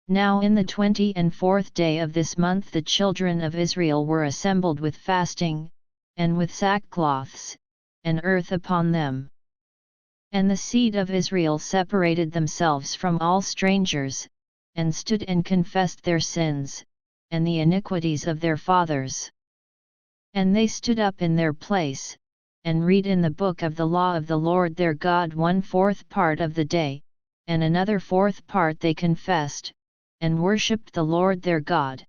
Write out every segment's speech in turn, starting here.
Now in the 24th day of this month the children of Israel were assembled with fasting, and with sackcloths, and earth upon them. And the seed of Israel separated themselves from all strangers, and stood and confessed their sins, and the iniquities of their fathers. And they stood up in their place, and read in the book of the law of the Lord their God 1/4 part of the day, and another 4th part they confessed, and worshipped the Lord their God.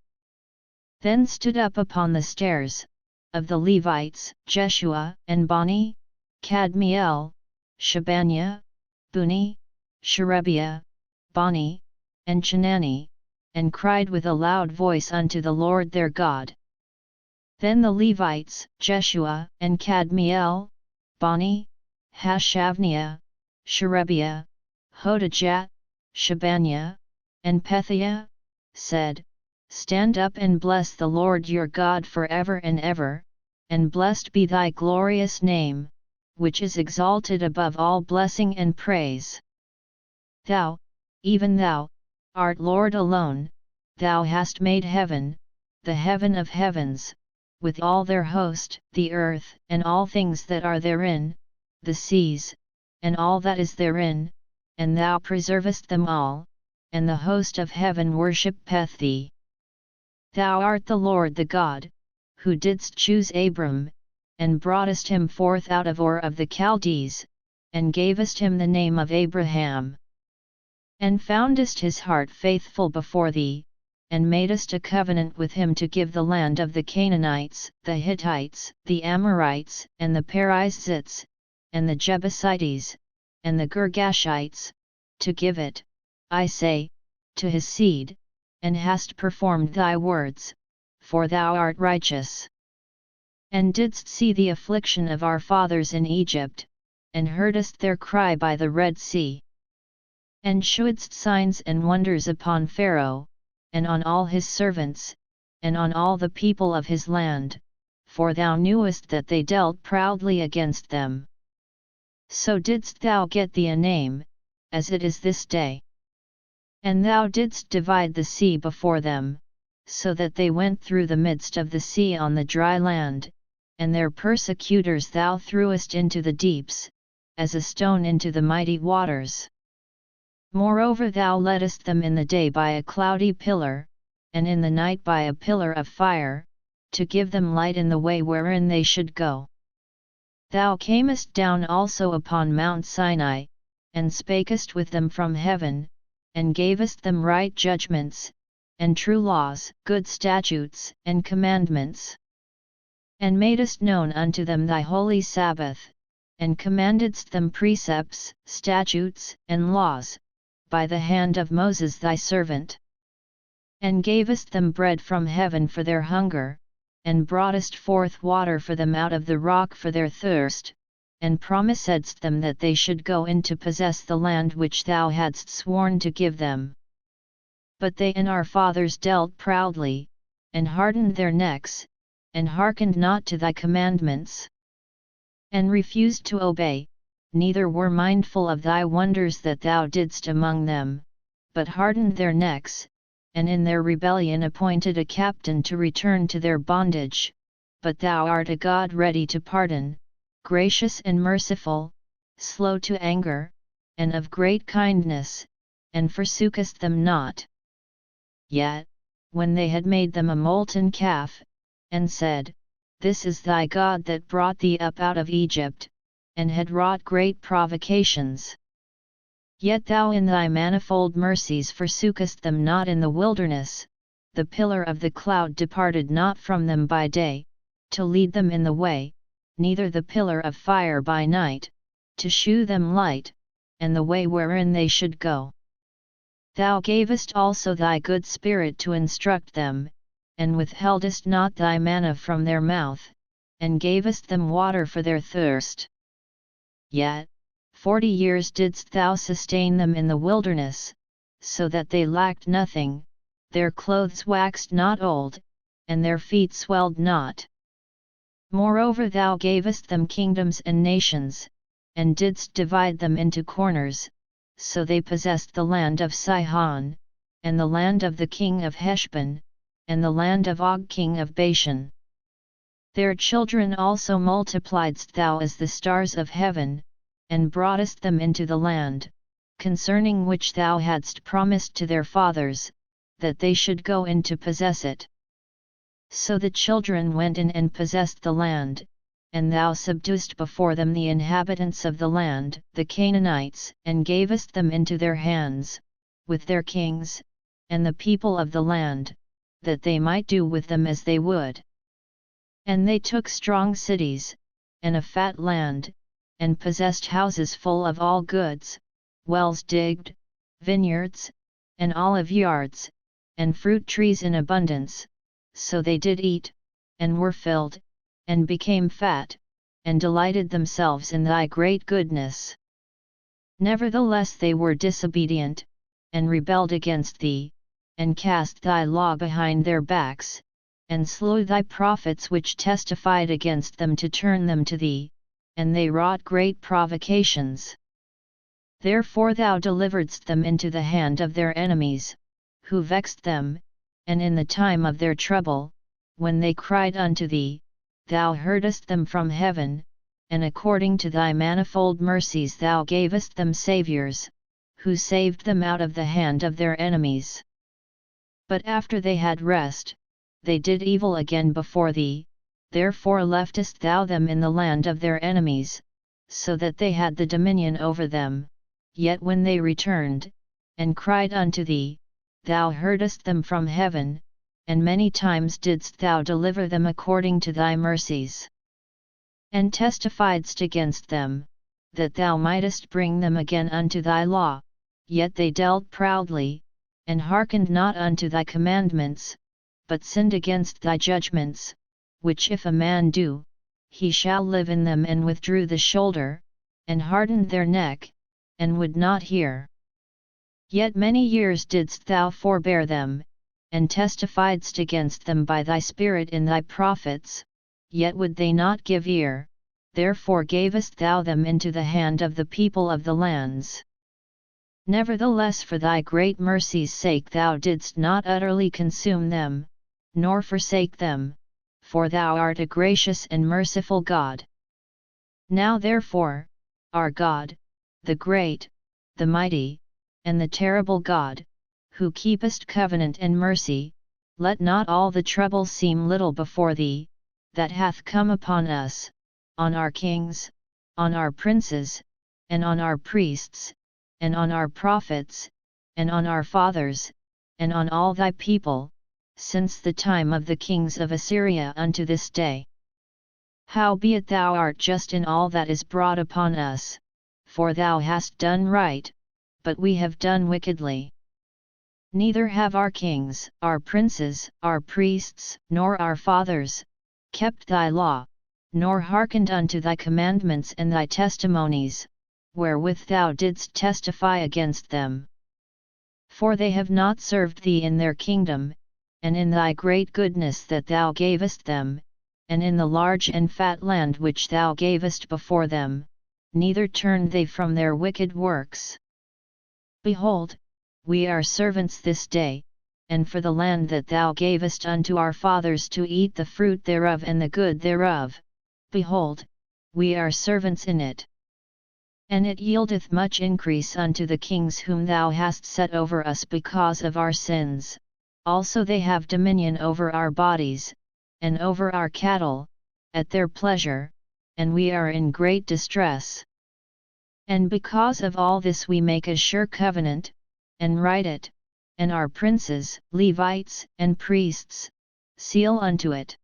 Then stood up upon the stairs, of the Levites, Jeshua, and Bani, Kadmiel, Shebaniah, Buni, Sherebiah, Bani, and Chenani, and cried with a loud voice unto the Lord their God. Then the Levites, Jeshua, and Kadmiel, Bani, Hashabniah, Sherebiah, Hodijah, Shebaniah, and Pethiah, said, Stand up and bless the Lord your God forever and ever, and blessed be thy glorious name, which is exalted above all blessing and praise. Thou, even thou, art Lord alone, thou hast made heaven, the heaven of heavens, with all their host, the earth, and all things that are therein, the seas, and all that is therein, and thou preservest them all, and the host of heaven worshippeth thee. Thou art the Lord the God, who didst choose Abram, and broughtest him forth out of Ur of the Chaldees, and gavest him the name of Abraham. And foundest his heart faithful before thee, and madest a covenant with him to give the land of the Canaanites, the Hittites, the Amorites, and the Perizzites, and the Jebusites, and the Girgashites, to give it, I say, to his seed, and hast performed thy words, for thou art righteous. And didst see the affliction of our fathers in Egypt, and heardest their cry by the Red Sea. And shewedst signs and wonders upon Pharaoh, and on all his servants, and on all the people of his land, for thou knewest that they dealt proudly against them. So didst thou get thee a name, as it is this day. And thou didst divide the sea before them, so that they went through the midst of the sea on the dry land, and their persecutors thou threwest into the deeps, as a stone into the mighty waters. Moreover thou leddest them in the day by a cloudy pillar, and in the night by a pillar of fire, to give them light in the way wherein they should go. Thou camest down also upon Mount Sinai, and spakest with them from heaven, and gavest them right judgments, and true laws, good statutes, and commandments. And madest known unto them thy holy Sabbath, and commandedst them precepts, statutes, and laws, by the hand of Moses thy servant. And gavest them bread from heaven for their hunger, and broughtest forth water for them out of the rock for their thirst, and promisedst them that they should go in to possess the land which thou hadst sworn to give them. But they and our fathers dealt proudly, and hardened their necks, and hearkened not to thy commandments, and refused to obey, neither were mindful of thy wonders that thou didst among them, but hardened their necks, and in their rebellion appointed a captain to return to their bondage. But thou art a God ready to pardon, gracious and merciful, slow to anger, and of great kindness, and forsookest them not. Yet, when they had made them a molten calf, and said, This is thy God that brought thee up out of Egypt, and had wrought great provocations. Yet thou in thy manifold mercies forsookest them not in the wilderness, the pillar of the cloud departed not from them by day, to lead them in the way, neither the pillar of fire by night, to shew them light, and the way wherein they should go. Thou gavest also thy good Spirit to instruct them, and withheldest not thy manna from their mouth, and gavest them water for their thirst. Yet, 40 years didst thou sustain them in the wilderness, so that they lacked nothing, their clothes waxed not old, and their feet swelled not. Moreover thou gavest them kingdoms and nations, and didst divide them into corners, so they possessed the land of Sihon, and the land of the king of Heshbon, and the land of Og king of Bashan. Their children also multipliedst thou as the stars of heaven, and broughtest them into the land, concerning which thou hadst promised to their fathers, that they should go in to possess it. So the children went in and possessed the land, and thou subduedst before them the inhabitants of the land, the Canaanites, and gavest them into their hands, with their kings, and the people of the land, that they might do with them as they would. And they took strong cities, and a fat land, and possessed houses full of all goods, wells digged, vineyards, and olive yards, and fruit trees in abundance. So they did eat, and were filled, and became fat, and delighted themselves in thy great goodness. Nevertheless they were disobedient, and rebelled against thee, and cast thy law behind their backs, and slew thy prophets which testified against them to turn them to thee, and they wrought great provocations. Therefore thou deliveredst them into the hand of their enemies, who vexed them, and in the time of their trouble, when they cried unto thee, thou heardest them from heaven, and according to thy manifold mercies thou gavest them saviours, who saved them out of the hand of their enemies. But after they had rest, they did evil again before thee, therefore leftest thou them in the land of their enemies, so that they had the dominion over them. Yet when they returned, and cried unto thee, thou heardest them from heaven, and many times didst thou deliver them according to thy mercies. And testifiedst against them, that thou mightest bring them again unto thy law, yet they dealt proudly, and hearkened not unto thy commandments, but sinned against thy judgments, which if a man do, he shall live in them, and withdrew the shoulder, and hardened their neck, and would not hear. Yet many years didst thou forbear them, and testifiedst against them by thy Spirit in thy prophets, yet would they not give ear, therefore gavest thou them into the hand of the people of the lands. Nevertheless for thy great mercy's sake thou didst not utterly consume them, nor forsake them, for thou art a gracious and merciful God. Now therefore, our God, the great, the mighty, and the terrible God, who keepest covenant and mercy, let not all the trouble seem little before thee, that hath come upon us, on our kings, on our princes, and on our priests, and on our prophets, and on our fathers, and on all thy people, since the time of the kings of Assyria unto this day. Howbeit thou art just in all that is brought upon us, for thou hast done right, but we have done wickedly. Neither have our kings, our princes, our priests, nor our fathers, kept thy law, nor hearkened unto thy commandments and thy testimonies, wherewith thou didst testify against them. For they have not served thee in their kingdom, and in thy great goodness that thou gavest them, and in the large and fat land which thou gavest before them, neither turned they from their wicked works. Behold, we are servants this day, and for the land that thou gavest unto our fathers to eat the fruit thereof and the good thereof, behold, we are servants in it. And it yieldeth much increase unto the kings whom thou hast set over us because of our sins, also they have dominion over our bodies, and over our cattle, at their pleasure, and we are in great distress. And because of all this we make a sure covenant, and write it, and our princes, Levites, and priests, seal unto it.